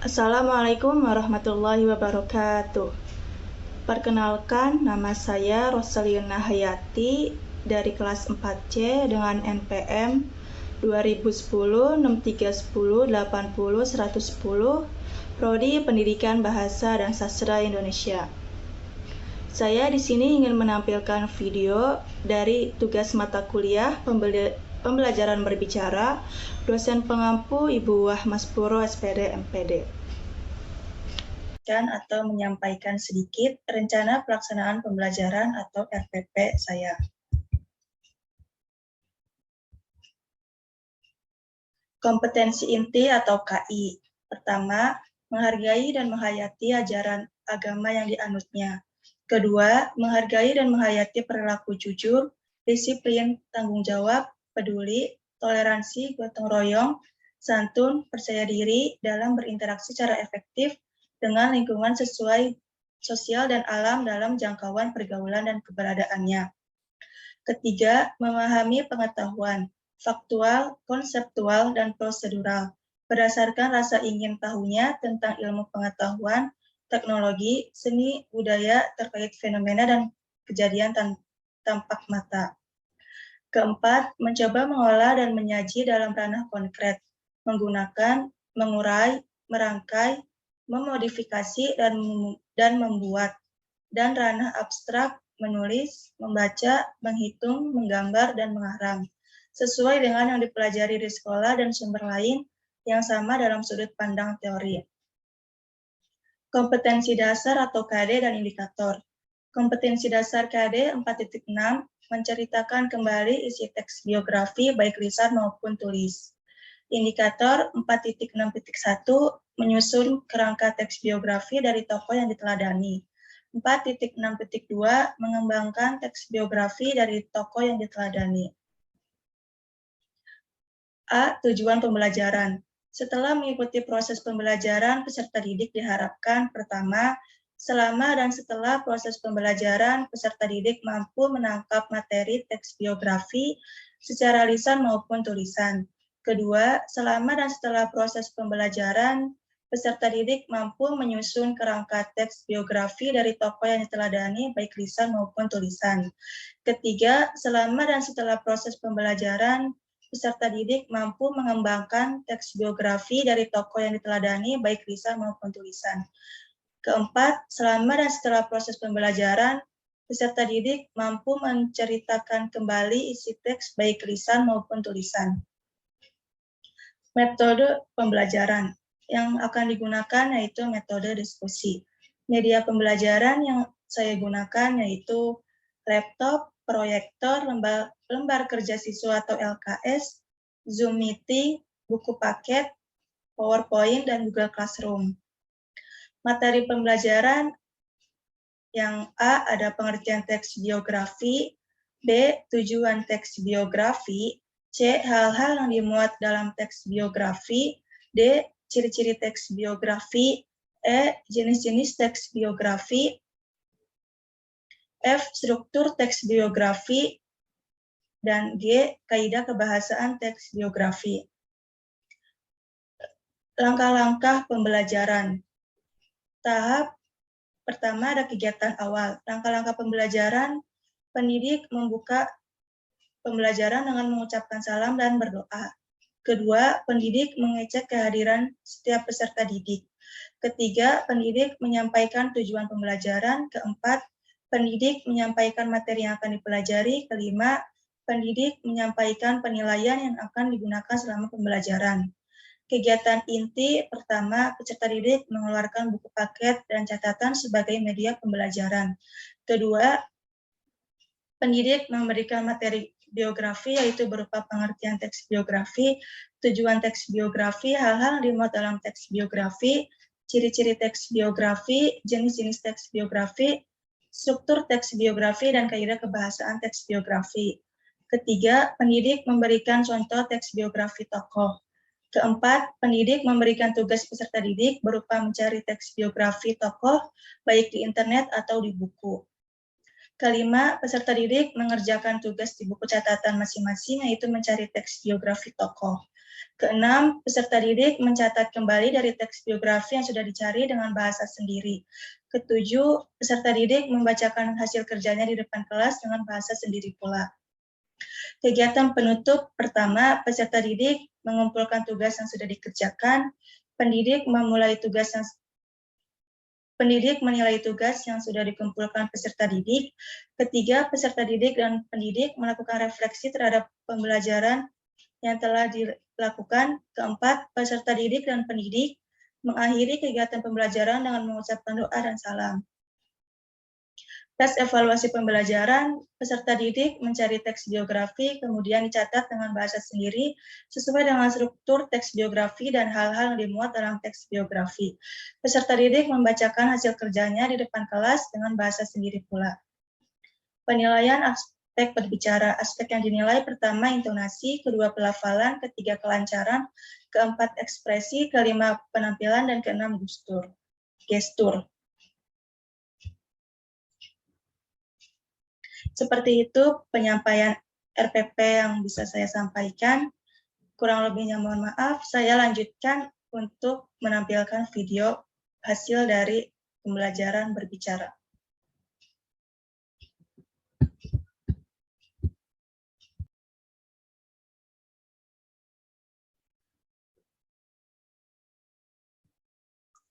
Assalamualaikum warahmatullahi wabarakatuh. Perkenalkan, nama saya Rosalina Hayati dari kelas 4C dengan NPM 2010 6310 80 110, Prodi Pendidikan Bahasa dan Sastra Indonesia. Saya di sini ingin menampilkan video dari tugas mata kuliah Pembelajaran Berbicara, dosen pengampu Ibu Wahmas Puro SPD MPD. Atau menyampaikan sedikit rencana pelaksanaan pembelajaran atau RPP saya. Kompetensi inti atau KI. Pertama, menghargai dan menghayati ajaran agama yang dianutnya. Kedua, menghargai dan menghayati perilaku jujur, disiplin, tanggung jawab, peduli, toleransi, gotong royong, santun, percaya diri dalam berinteraksi secara efektif dengan lingkungan sesuai sosial dan alam dalam jangkauan pergaulan dan keberadaannya. Ketiga, memahami pengetahuan, faktual, konseptual, dan prosedural, berdasarkan rasa ingin tahunya tentang ilmu pengetahuan, teknologi, seni, budaya, terkait fenomena dan kejadian tampak mata. Keempat, mencoba mengolah dan menyaji dalam ranah konkret, menggunakan, mengurai, merangkai, memodifikasi, dan membuat, dan ranah abstrak, menulis, membaca, menghitung, menggambar, dan mengarang, sesuai dengan yang dipelajari di sekolah dan sumber lain yang sama dalam sudut pandang teori. Kompetensi dasar atau KD dan indikator. Kompetensi dasar KD 4.6 menceritakan kembali isi teks biografi baik lisan maupun tulis. Indikator 4.6.1 menyusun kerangka teks biografi dari tokoh yang diteladani. 4.6.2 mengembangkan teks biografi dari tokoh yang diteladani. A. Tujuan pembelajaran. Setelah mengikuti proses pembelajaran, peserta didik diharapkan pertama, selama dan setelah proses pembelajaran, peserta didik mampu menangkap materi teks biografi secara lisan maupun tulisan. Kedua, selama dan setelah proses pembelajaran, peserta didik mampu menyusun kerangka teks biografi dari tokoh yang diteladani baik lisan maupun tulisan. Ketiga, selama dan setelah proses pembelajaran, peserta didik mampu mengembangkan teks biografi dari tokoh yang diteladani baik lisan maupun tulisan. Keempat, selama dan setelah proses pembelajaran, peserta didik mampu menceritakan kembali isi teks baik lisan maupun tulisan. Metode pembelajaran yang akan digunakan yaitu metode diskusi. Media pembelajaran yang saya gunakan yaitu laptop, proyektor, lembar kerja siswa atau LKS, Zoom Meeting, buku paket, PowerPoint, dan Google Classroom. Materi pembelajaran yang A ada pengertian teks biografi, B tujuan teks biografi, C hal-hal yang dimuat dalam teks biografi, D ciri-ciri teks biografi, E jenis-jenis teks biografi, F struktur teks biografi, dan G kaidah kebahasaan teks biografi. Langkah-langkah pembelajaran. Tahap pertama ada kegiatan awal. Langkah-langkah pembelajaran, pendidik membuka pembelajaran dengan mengucapkan salam dan berdoa. Kedua, pendidik mengecek kehadiran setiap peserta didik. Ketiga, pendidik menyampaikan tujuan pembelajaran. Keempat, pendidik menyampaikan materi yang akan dipelajari. Kelima, pendidik menyampaikan penilaian yang akan digunakan selama pembelajaran. Kegiatan inti pertama, peserta didik mengeluarkan buku paket dan catatan sebagai media pembelajaran. Kedua, pendidik memberikan materi biografi yaitu berupa pengertian teks biografi, tujuan teks biografi, hal-hal yang dimuat dalam teks biografi, ciri-ciri teks biografi, jenis-jenis teks biografi, struktur teks biografi, dan kaidah kebahasaan teks biografi. Ketiga, pendidik memberikan contoh teks biografi tokoh. Keempat, pendidik memberikan tugas peserta didik berupa mencari teks biografi tokoh, baik di internet atau di buku. Kelima, peserta didik mengerjakan tugas di buku catatan masing-masing, yaitu mencari teks biografi tokoh. Keenam, peserta didik mencatat kembali dari teks biografi yang sudah dicari dengan bahasa sendiri. Ketujuh, peserta didik membacakan hasil kerjanya di depan kelas dengan bahasa sendiri pula. Kegiatan penutup pertama, peserta didik mengumpulkan tugas yang sudah dikerjakan, pendidik menilai tugas yang sudah dikumpulkan peserta didik. Ketiga, peserta didik dan pendidik melakukan refleksi terhadap pembelajaran yang telah dilakukan. Keempat, peserta didik dan pendidik mengakhiri kegiatan pembelajaran dengan mengucapkan doa dan salam. Tes evaluasi pembelajaran, peserta didik mencari teks biografi, kemudian dicatat dengan bahasa sendiri sesuai dengan struktur teks biografi dan hal-hal yang dimuat dalam teks biografi. Peserta didik membacakan hasil kerjanya di depan kelas dengan bahasa sendiri pula. Penilaian aspek berbicara. Aspek yang dinilai pertama intonasi, kedua pelafalan, ketiga kelancaran, keempat ekspresi, kelima penampilan, dan keenam gestur. Seperti itu penyampaian RPP yang bisa saya sampaikan. Kurang lebihnya mohon maaf. Saya lanjutkan untuk menampilkan video hasil dari pembelajaran berbicara.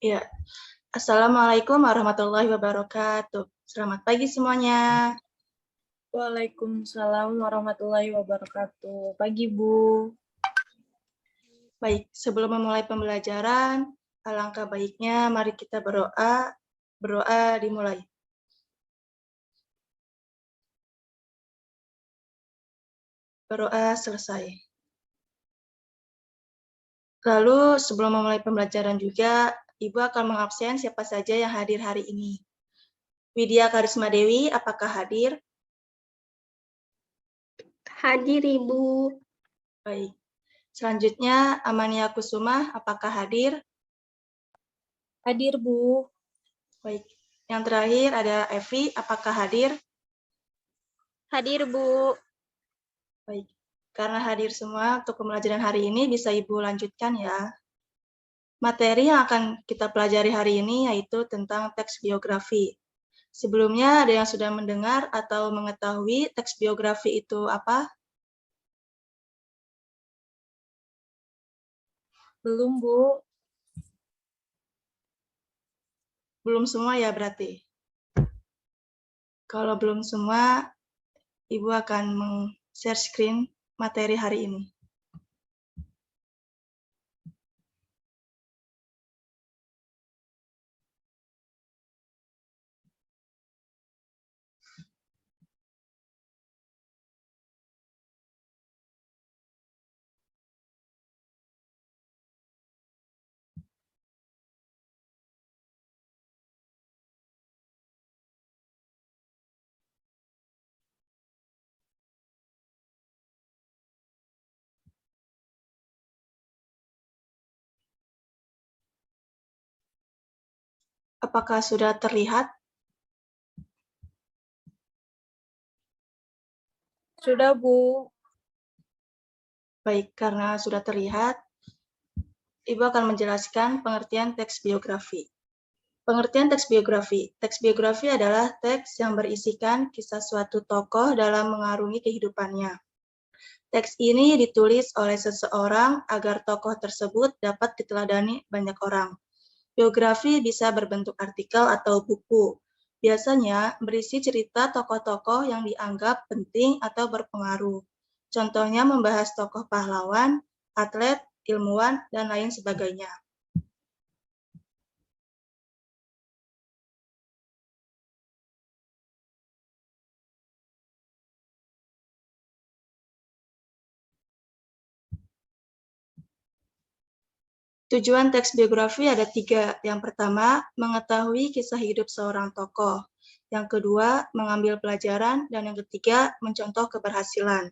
Ya, Assalamualaikum warahmatullahi wabarakatuh. Selamat pagi semuanya. Waalaikumsalam warahmatullahi wabarakatuh. Pagi, Bu. Baik, sebelum memulai pembelajaran, alangkah baiknya mari kita berdoa. Berdoa dimulai. Berdoa selesai. Lalu sebelum memulai pembelajaran juga, Ibu akan mengabsen siapa saja yang hadir hari ini. Widya Karisma Dewi, apakah hadir? Hadir, Ibu. Baik. Selanjutnya, Amania Kusuma, apakah hadir? Hadir, Bu. Baik. Yang terakhir ada Evi, apakah hadir? Hadir, Bu. Baik. Karena hadir semua untuk pembelajaran hari ini, bisa Ibu lanjutkan ya. Materi yang akan kita pelajari hari ini yaitu tentang teks biografi. Sebelumnya ada yang sudah mendengar atau mengetahui teks biografi itu apa? Belum, Bu. Belum semua ya berarti? Kalau belum semua, Ibu akan share screen materi hari ini. Apakah sudah terlihat? Sudah, Bu. Baik, karena sudah terlihat, Ibu akan menjelaskan pengertian teks biografi. Pengertian teks biografi. Teks biografi adalah teks yang berisikan kisah suatu tokoh dalam mengarungi kehidupannya. Teks ini ditulis oleh seseorang agar tokoh tersebut dapat diteladani banyak orang. Biografi bisa berbentuk artikel atau buku. Biasanya berisi cerita tokoh-tokoh yang dianggap penting atau berpengaruh. Contohnya membahas tokoh pahlawan, atlet, ilmuwan, dan lain sebagainya. Tujuan teks biografi ada 3. Yang pertama, mengetahui kisah hidup seorang tokoh. Yang kedua, mengambil pelajaran. Dan yang ketiga, mencontoh keberhasilan.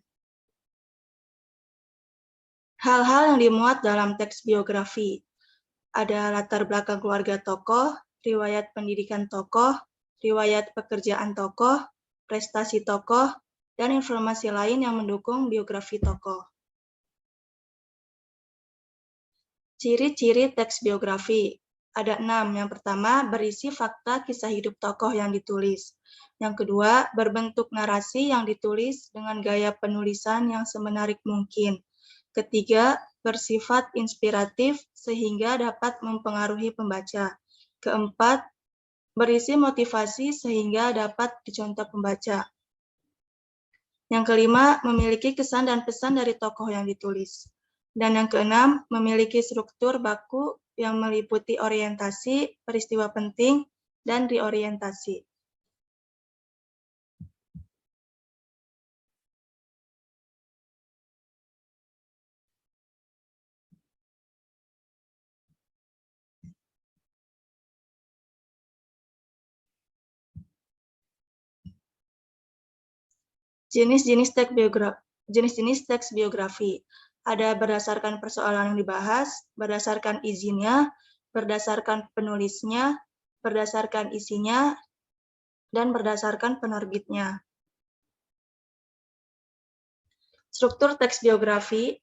Hal-hal yang dimuat dalam teks biografi. Ada latar belakang keluarga tokoh, riwayat pendidikan tokoh, riwayat pekerjaan tokoh, prestasi tokoh, dan informasi lain yang mendukung biografi tokoh. Ciri-ciri teks biografi. Ada 6. Yang pertama, berisi fakta kisah hidup tokoh yang ditulis. Yang kedua, berbentuk narasi yang ditulis dengan gaya penulisan yang semenarik mungkin. Ketiga, bersifat inspiratif sehingga dapat mempengaruhi pembaca. Keempat, berisi motivasi sehingga dapat dicontoh pembaca. Yang kelima, memiliki kesan dan pesan dari tokoh yang ditulis. Dan yang keenam, memiliki struktur baku yang meliputi orientasi, peristiwa penting, dan reorientasi. Jenis-jenis teks biografi. Ada berdasarkan persoalan yang dibahas, berdasarkan izinnya, berdasarkan penulisnya, berdasarkan isinya, dan berdasarkan penerbitnya. Struktur teks biografi.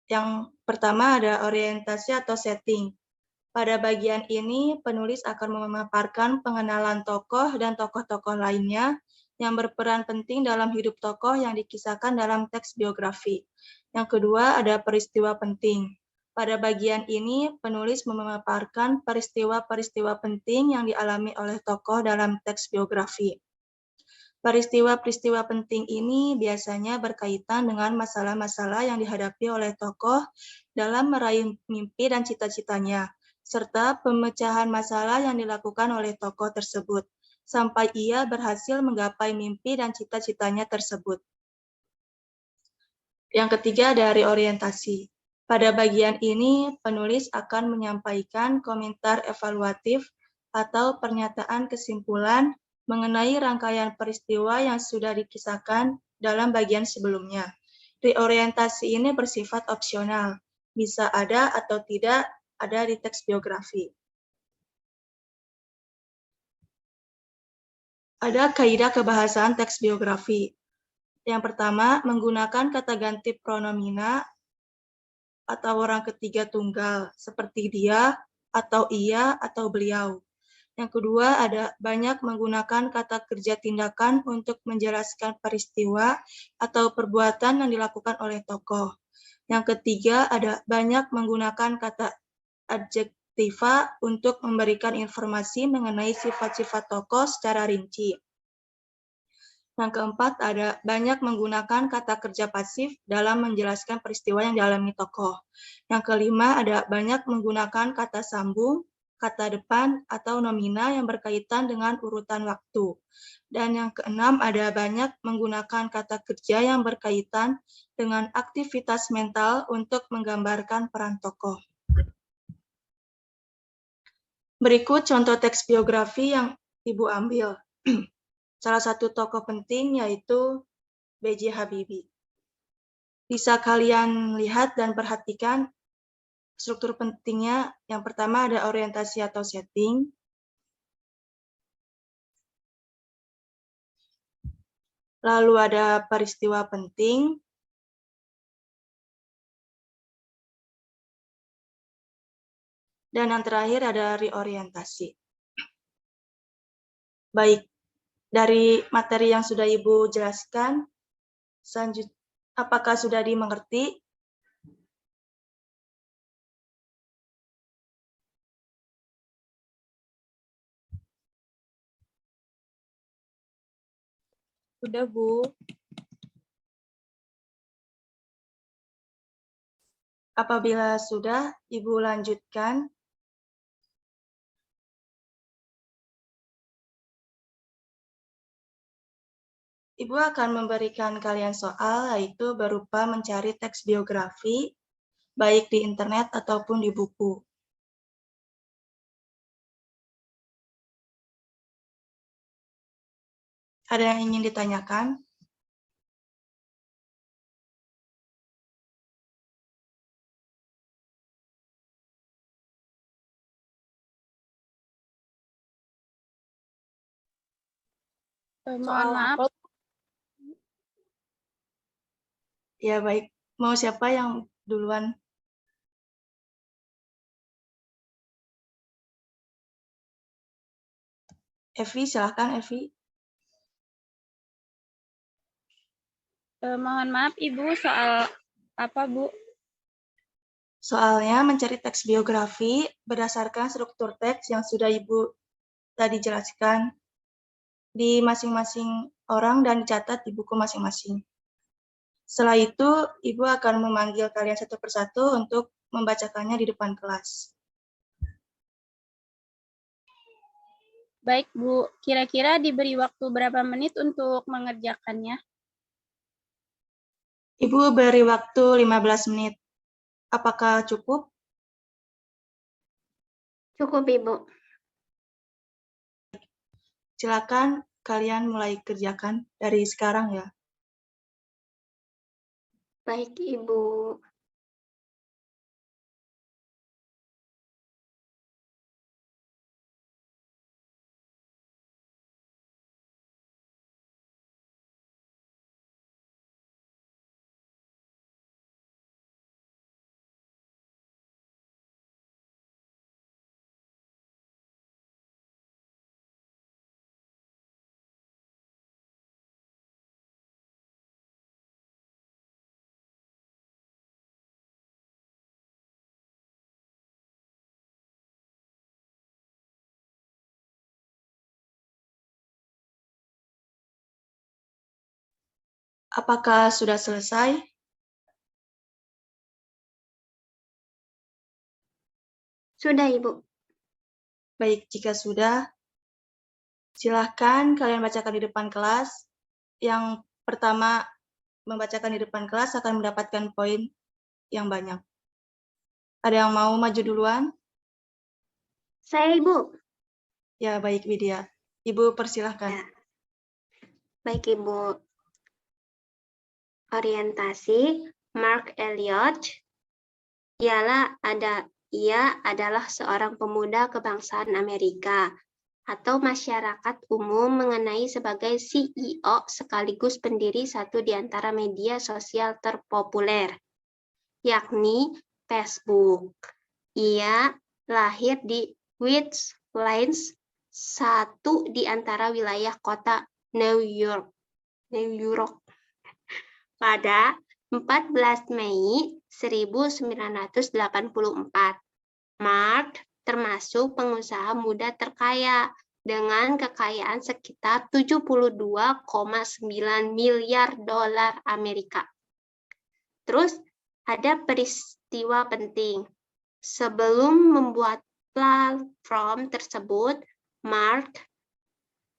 Yang pertama ada orientasi atau setting. Pada bagian ini, penulis akan memaparkan pengenalan tokoh dan tokoh-tokoh lainnya yang berperan penting dalam hidup tokoh yang dikisahkan dalam teks biografi. Yang kedua, ada peristiwa penting. Pada bagian ini, penulis memaparkan peristiwa-peristiwa penting yang dialami oleh tokoh dalam teks biografi. Peristiwa-peristiwa penting ini biasanya berkaitan dengan masalah-masalah yang dihadapi oleh tokoh dalam meraih mimpi dan cita-citanya, serta pemecahan masalah yang dilakukan oleh tokoh tersebut, sampai ia berhasil menggapai mimpi dan cita-citanya tersebut. Yang ketiga, dari orientasi. Pada bagian ini, penulis akan menyampaikan komentar evaluatif atau pernyataan kesimpulan mengenai rangkaian peristiwa yang sudah dikisahkan dalam bagian sebelumnya. Reorientasi ini bersifat opsional, bisa ada atau tidak ada di teks biografi. Ada kaidah kebahasaan teks biografi. Yang pertama, menggunakan kata ganti pronomina atau orang ketiga tunggal, seperti dia, atau ia, atau beliau. Yang kedua, ada banyak menggunakan kata kerja tindakan untuk menjelaskan peristiwa atau perbuatan yang dilakukan oleh tokoh. Yang ketiga, ada banyak menggunakan kata adjektiva untuk memberikan informasi mengenai sifat-sifat tokoh secara rinci. Yang keempat, ada banyak menggunakan kata kerja pasif dalam menjelaskan peristiwa yang dialami tokoh. Yang kelima, ada banyak menggunakan kata sambung, kata depan, atau nomina yang berkaitan dengan urutan waktu. Dan yang keenam, ada banyak menggunakan kata kerja yang berkaitan dengan aktivitas mental untuk menggambarkan peran tokoh. Berikut contoh teks biografi yang Ibu ambil. Salah satu tokoh penting yaitu B.J. Habibie. Bisa kalian lihat dan perhatikan struktur pentingnya. Yang pertama ada orientasi atau setting. Lalu ada peristiwa penting. Dan yang terakhir ada reorientasi. Baik, dari materi yang sudah Ibu jelaskan, apakah sudah dimengerti? Sudah, Bu. Apabila sudah, Ibu lanjutkan. Ibu akan memberikan kalian soal, yaitu berupa mencari teks biografi, baik di internet ataupun di buku. Ada yang ingin ditanyakan? Mohon maaf. Ya, baik. Mau siapa yang duluan? Evi, silahkan Evi. Mohon maaf Ibu, soal apa Bu? Soalnya mencari teks biografi berdasarkan struktur teks yang sudah Ibu tadi jelaskan di masing-masing orang dan dicatat di buku masing-masing. Setelah itu, Ibu akan memanggil kalian satu persatu untuk membacakannya di depan kelas. Baik Bu, kira-kira diberi waktu berapa menit untuk mengerjakannya? Ibu beri waktu 15 menit. Apakah cukup? Cukup, Ibu. Silakan kalian mulai kerjakan dari sekarang ya. Baik, Ibu. Apakah sudah selesai? Sudah, Ibu. Baik, jika sudah, silahkan kalian bacakan di depan kelas. Yang pertama membacakan di depan kelas akan mendapatkan poin yang banyak. Ada yang mau maju duluan? Saya, Ibu. Ya, baik Widya. Ibu persilahkan. Ya. Baik, Ibu. Orientasi Mark Eliot. Ia adalah seorang pemuda kebangsaan Amerika atau masyarakat umum mengenai sebagai CEO sekaligus pendiri satu di antara media sosial terpopuler, yakni Facebook. Ia lahir di White Plains, satu di antara wilayah kota New York, pada 14 Mei 1984. Mark termasuk pengusaha muda terkaya dengan kekayaan sekitar 72,9 miliar dolar Amerika. Terus ada peristiwa penting. Sebelum membuat platform tersebut, Mark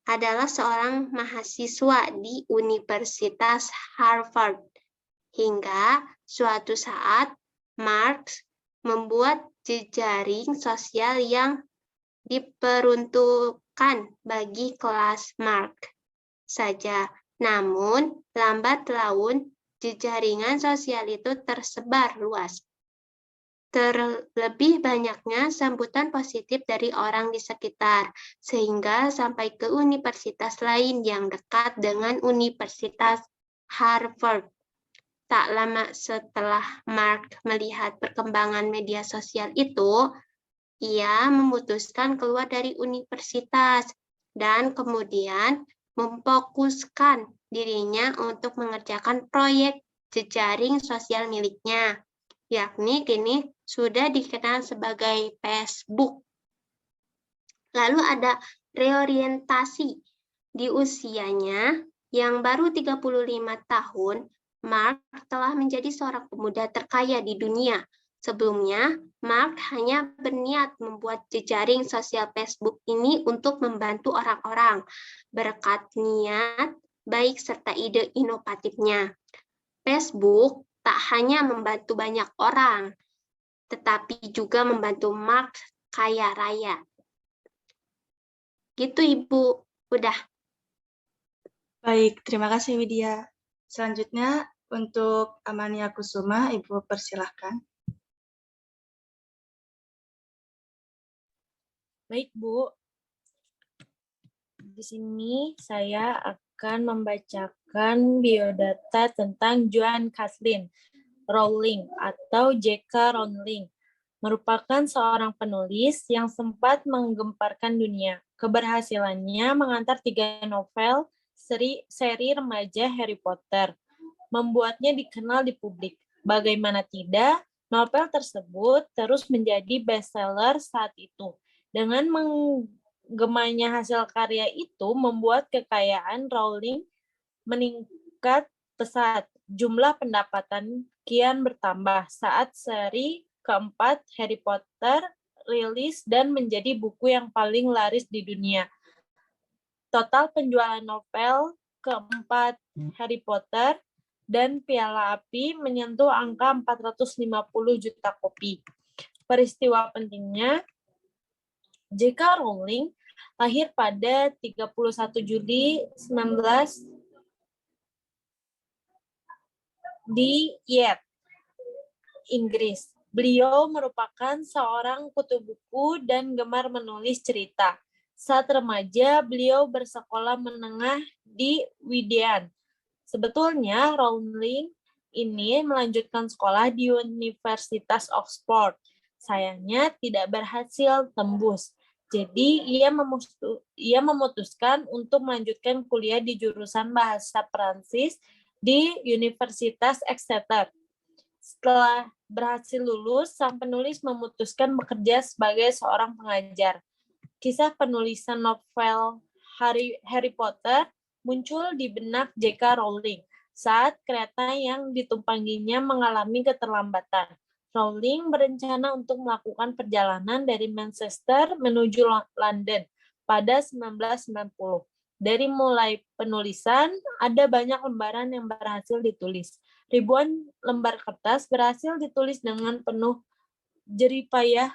adalah seorang mahasiswa di Universitas Harvard. Hingga suatu saat, Mark membuat jejaring sosial yang diperuntukkan bagi kelas Mark saja. Namun, lambat laun jejaringan sosial itu tersebar luas. Terlebih banyaknya sambutan positif dari orang di sekitar, sehingga sampai ke universitas lain yang dekat dengan Universitas Harvard. Tak lama setelah Mark melihat perkembangan media sosial itu, ia memutuskan keluar dari universitas dan kemudian memfokuskan dirinya untuk mengerjakan proyek jejaring sosial miliknya, yakni kini sudah dikenal sebagai Facebook. Lalu ada reorientasi. Di usianya yang baru 35 tahun, Mark telah menjadi seorang pemuda terkaya di dunia. Sebelumnya, Mark hanya berniat membuat jejaring sosial Facebook ini untuk membantu orang-orang, berkat niat baik serta ide inovatifnya. Facebook tak hanya membantu banyak orang, tetapi juga membantu Mark kaya raya. Gitu, Ibu. Udah. Baik, terima kasih Widya. Selanjutnya untuk Amania Kusuma, Ibu persilahkan. Baik, Bu. Di sini saya akan membacakan biodata tentang Joan Kathleen Rowling atau J.K. Rowling. merupakan seorang penulis yang sempat menggemparkan dunia. Keberhasilannya mengantar 3 novel seri remaja Harry Potter, membuatnya dikenal di publik. Bagaimana tidak, novel tersebut terus menjadi bestseller saat itu. Dengan menggemanya hasil karya itu membuat kekayaan Rowling meningkat pesat. Jumlah pendapatan kian bertambah saat seri keempat Harry Potter rilis dan menjadi buku yang paling laris di dunia. Total penjualan novel keempat Harry Potter dan Piala Api menyentuh angka 450 juta kopi. Peristiwa pentingnya, J.K. Rowling lahir pada 31 Juli 19 di Yate, Inggris. Beliau merupakan seorang kutu buku dan gemar menulis cerita. Saat remaja, beliau bersekolah menengah di Widean. Sebetulnya, Rowling ini melanjutkan sekolah di Universitas Oxford. Sayangnya tidak berhasil tembus. Jadi, ia memutuskan untuk melanjutkan kuliah di jurusan bahasa Prancis di Universitas Exeter. Setelah berhasil lulus, sang penulis memutuskan bekerja sebagai seorang pengajar. Kisah penulisan novel Harry Potter muncul di benak J.K. Rowling saat kereta yang ditumpanginya mengalami keterlambatan. Rowling berencana untuk melakukan perjalanan dari Manchester menuju London pada 1990. Dari mulai penulisan, ada banyak lembaran yang berhasil ditulis. Ribuan lembar kertas berhasil ditulis dengan penuh jerih payah.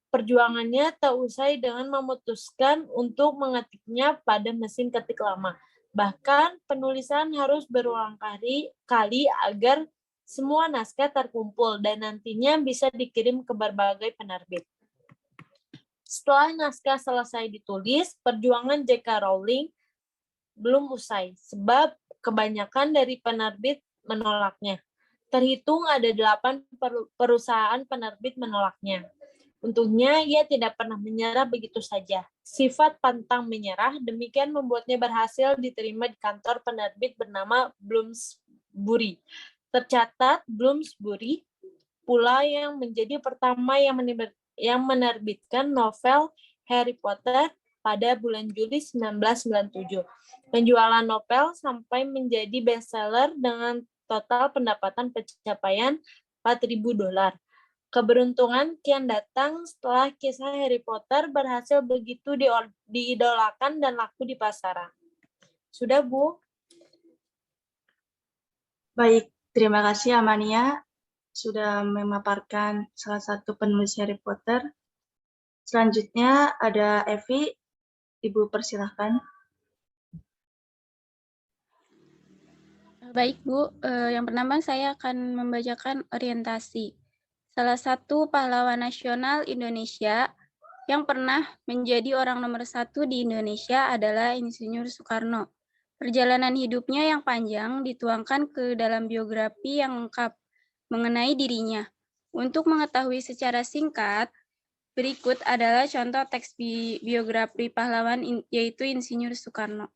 Perjuangannya tak usai dengan memutuskan untuk mengetiknya pada mesin ketik lama. Bahkan penulisan harus berulang kali agar semua naskah terkumpul dan nantinya bisa dikirim ke berbagai penerbit. Setelah naskah selesai ditulis, perjuangan J.K. Rowling belum usai, sebab kebanyakan dari penerbit menolaknya. Terhitung ada 8 perusahaan penerbit menolaknya. Untungnya, ia tidak pernah menyerah begitu saja. Sifat pantang menyerah demikian membuatnya berhasil diterima di kantor penerbit bernama Bloomsbury. Tercatat, Bloomsbury pula yang menjadi pertama yang menerbitkan novel Harry Potter pada bulan Juli 1997. Penjualan novel sampai menjadi bestseller dengan total pendapatan pencapaian $4.000. Keberuntungan kian datang setelah kisah Harry Potter berhasil begitu diidolakan dan laku di pasaran. Sudah, Bu? Baik, terima kasih Amania sudah memaparkan salah satu penulis Harry Potter. Selanjutnya ada Evi, Ibu persilahkan. Baik, Bu. Yang pertama saya akan membacakan orientasi. Salah satu pahlawan nasional Indonesia yang pernah menjadi orang nomor 1 di Indonesia adalah Insinyur Soekarno. Perjalanan hidupnya yang panjang dituangkan ke dalam biografi yang lengkap mengenai dirinya. Untuk mengetahui secara singkat, berikut adalah contoh teks biografi pahlawan yaitu Insinyur Soekarno.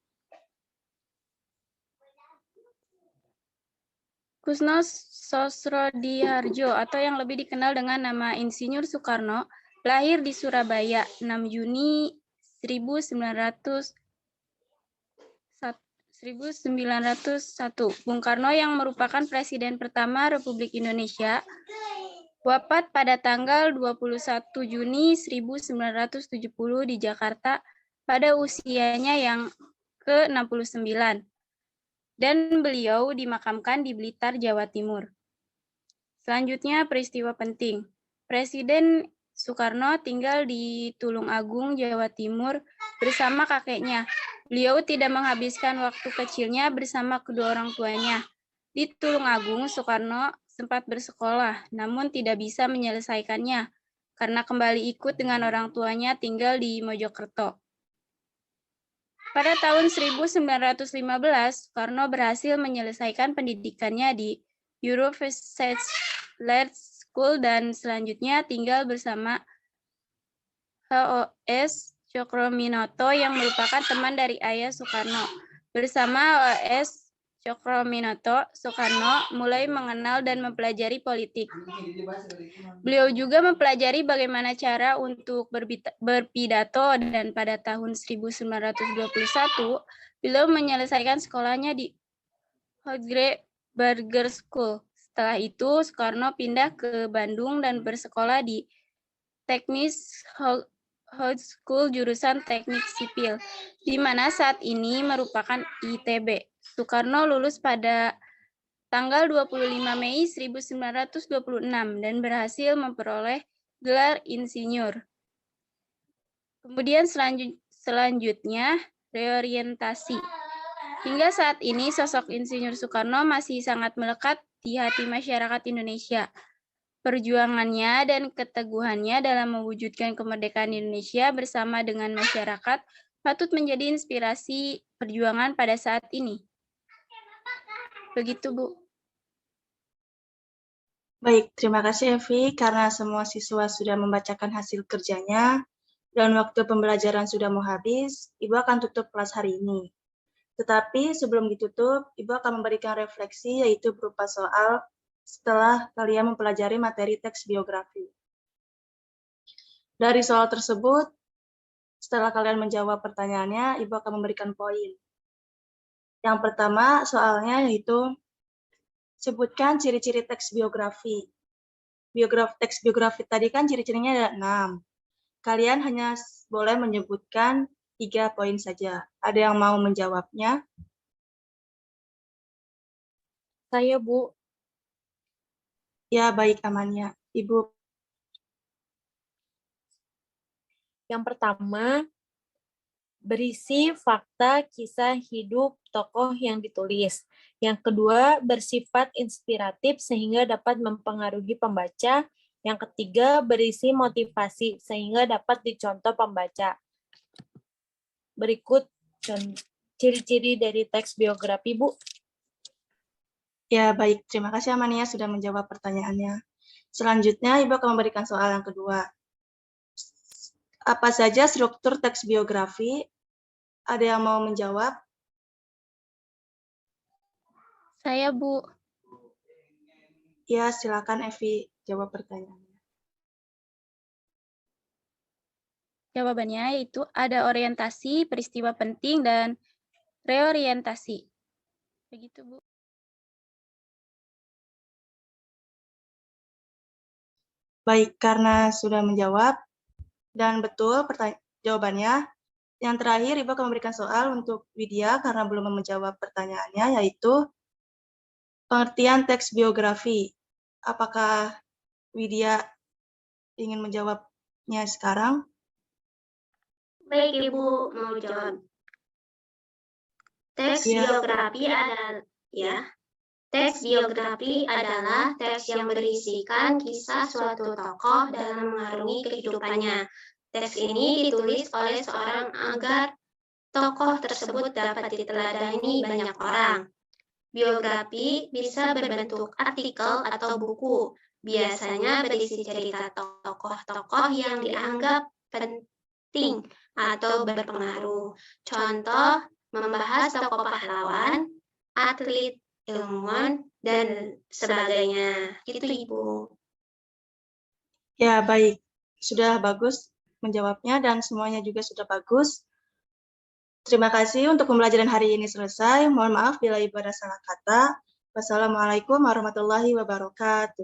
Kusno Sosrodihardjo atau yang lebih dikenal dengan nama Insinyur Soekarno lahir di Surabaya 6 Juni 1901. Bung Karno yang merupakan presiden pertama Republik Indonesia wafat pada tanggal 21 Juni 1970 di Jakarta pada usianya yang ke-69. Dan beliau dimakamkan di Blitar, Jawa Timur. Selanjutnya, peristiwa penting. Presiden Soekarno tinggal di Tulungagung, Jawa Timur bersama kakeknya. Beliau tidak menghabiskan waktu kecilnya bersama kedua orang tuanya. Di Tulungagung, Soekarno sempat bersekolah, namun tidak bisa menyelesaikannya karena kembali ikut dengan orang tuanya tinggal di Mojokerto. Pada tahun 1915, Soekarno berhasil menyelesaikan pendidikannya di Universitas Let's School dan selanjutnya tinggal bersama HOS Cokroaminoto yang merupakan teman dari ayah Soekarno. Bersama HOS Cokroaminoto, Soekarno mulai mengenal dan mempelajari politik. Beliau juga mempelajari bagaimana cara untuk berpidato dan pada tahun 1921 beliau menyelesaikan sekolahnya di Hodgeberger School. Setelah itu, Soekarno pindah ke Bandung dan bersekolah di Teknis High School jurusan Teknik Sipil, di mana saat ini merupakan ITB. Soekarno lulus pada tanggal 25 Mei 1926 dan berhasil memperoleh gelar insinyur. Kemudian selanjutnya reorientasi. Hingga saat ini sosok Insinyur Soekarno masih sangat melekat di hati masyarakat Indonesia. Perjuangannya dan keteguhannya dalam mewujudkan kemerdekaan Indonesia bersama dengan masyarakat patut menjadi inspirasi perjuangan pada saat ini. Begitu, Bu. Baik, terima kasih Evi. Karena semua siswa sudah membacakan hasil kerjanya dan waktu pembelajaran sudah mau habis, Ibu akan tutup kelas hari ini. Tetapi sebelum ditutup, Ibu akan memberikan refleksi yaitu berupa soal setelah kalian mempelajari materi teks biografi. Dari soal tersebut, setelah kalian menjawab pertanyaannya, Ibu akan memberikan poin. Yang pertama soalnya yaitu sebutkan ciri-ciri teks biografi. Teks biografi tadi kan ciri-cirinya ada 6. Kalian hanya boleh menyebutkan 3 poin saja. Ada yang mau menjawabnya? Saya, Bu. Ya, baik Amania. Ibu. Yang pertama, berisi fakta kisah hidup tokoh yang ditulis. Yang kedua, bersifat inspiratif sehingga dapat mempengaruhi pembaca. Yang ketiga, berisi motivasi sehingga dapat dicontoh pembaca. Berikut ciri-ciri dari teks biografi, Bu. Ya, baik. Terima kasih Amania sudah menjawab pertanyaannya. Selanjutnya, Ibu akan memberikan soal yang kedua. Apa saja struktur teks biografi? Ada yang mau menjawab? Saya, Bu. Ya, silakan Evi jawab pertanyaannya. Jawabannya yaitu ada orientasi, peristiwa penting, dan reorientasi. Begitu, Bu. Baik, karena sudah menjawab dan betul jawabannya, yang terakhir Ibu akan memberikan soal untuk Widya karena belum menjawab pertanyaannya, yaitu pengertian teks biografi. Apakah Widya ingin menjawabnya sekarang? Baik, Ibu mau jawab. Teks biografi adalah teks yang berisikan kisah suatu tokoh dalam mengarungi kehidupannya. Teks ini ditulis oleh seorang agar tokoh tersebut dapat diteladani banyak orang. Biografi bisa berbentuk artikel atau buku. Biasanya berisi cerita tokoh-tokoh yang dianggap penting atau berpengaruh. Contoh, membahas tokoh pahlawan, atlet, ilmuwan, dan sebagainya. Itu, Ibu. Ya, baik. Sudah bagus menjawabnya dan semuanya juga sudah bagus. Terima kasih untuk pembelajaran hari ini selesai. Mohon maaf bila Ibu ada salah kata. Wassalamualaikum warahmatullahi wabarakatuh.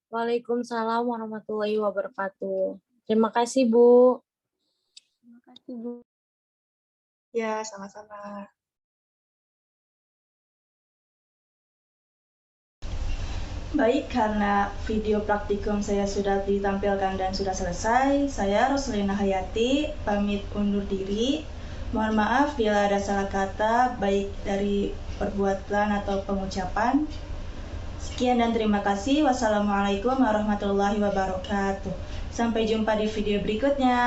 Waalaikumsalam warahmatullahi wabarakatuh. Terima kasih, Bu. Terima kasih, Bu. Ya, sama-sama. Baik, karena video praktikum saya sudah ditampilkan dan sudah selesai, saya Roslina Hayati pamit undur diri. Mohon maaf bila ada salah kata, baik dari perbuatan atau pengucapan. Sekian dan terima kasih. Wassalamualaikum warahmatullahi wabarakatuh. Sampai jumpa di video berikutnya.